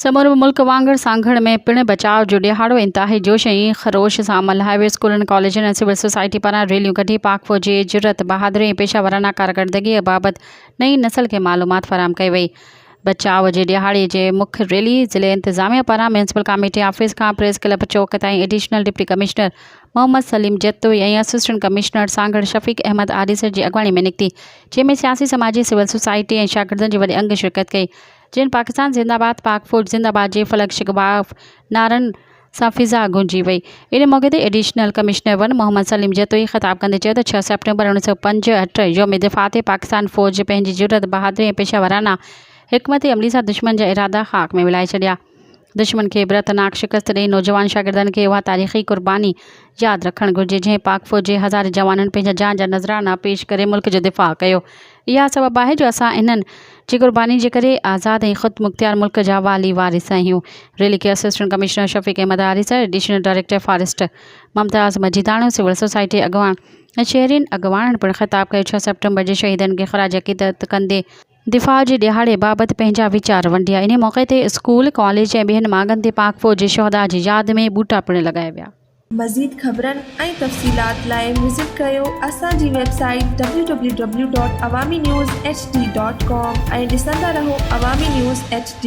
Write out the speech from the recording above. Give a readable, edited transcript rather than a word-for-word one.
समूरे मुल्क वांगुरु सांघड़ में पिण बचाव जो ॾिहाड़ो इंतिहाई जोश ऐं ख़रोश सां मल्हायो वियो। स्कूलनि, कॉलेजनि ऐं सिविल सोसाइटी पारां रैलियूं कढी पाक फ़ौज जी जुरत, बहादुरी ऐं पेशा वराना कारकर्दगीअ बाबति नई नस्ल खे मालूमात फ़राहम कई वई। बचाव जे ॾिहाड़े जे मुख्य रैली ज़िले इंतिज़ामिया पारां म्यूनिसिपल कमेटी ऑफिस खां प्रेस क्लब चौक ताईं additional deputy commissioner Mohammad Saleem Jatoi ऐं असिस्टेंट कमिश्नर सांघड़ शफ़ीक अहमद आदिसर जी अॻवानी में निकिती, जंहिंमें सियासी, समाजी, सिविल सोसाइटी ऐं शागिर्दनि जी वॾे अंग शिरकत कई, जिन पाकिस्तान ज़िंदाबाद, पाक फ़ौज ज़िंदाबाद जे फलक शिकवाफ़ नारनि सां फ़िज़ा गूंजी वई। इन मौक़े ते एडिशनल कमिश्नर 1 मोहम्मद सलीम जतोई ख़िताब कंदे चयो त 6 सेप्टेम्बर 1965 यौम दिफ़ा ते पाकिस्तान फ़ौज पंहिंजी जुरत, बहादुरी ऐं पेशा वराना हिकमत अमली सां दुश्मन जा इरादा ख़ाक में मिलाए छॾिया। दुश्मन खे इबरतनाक शिकस्त ॾेई नौजवान शागिर्दनि खे उहा तारीख़ी क़ुर्बानी यादि रखणु घुरिजे, जंहिं पाक फ़ौज जे हज़ारे जवाननि पंहिंजा जान जा नज़राना पेश करे मुल्क जो दिफ़ा कयो। इहा सबबु आहे जो असां इन्हनि जी क़ुर्बानी जे करे आज़ाद ऐं ख़ुदि मुख़्तियार मुल्क जा वाली वारिस आहियूं। रैली खे असिस्टेंट कमिश्नर शफ़ीक अहमद आरिसर, एडिशनल डायरेक्टर फॉरेस्ट मुमताज़ मजीदाणो, सिविल सोसाइटी अॻवान ऐं शहरीन अॻवाननि पिणु ख़िताब कयो। 6 सेप्टेम्बर जे शहीदनि खे ख़राज अक़ीदत कंदे दिफ़ा जे ॾिहाड़े बाबति पंहिंजा वीचार वंडिया। इन मौक़े ते स्कूल, कॉलेज ऐं ॿियनि माॻनि ते पाक फ़ौज जे शहदा जी यादि में ॿूटा पिणु लॻाया विया। मज़ीद ख़बरनि ऐं तफ़सीलात लाइ विज़िट कयो असांजी वेबसाइट www.awamiNewsHD.com ऐं ॾिसंदा रहो अवामी न्यूज़ HD।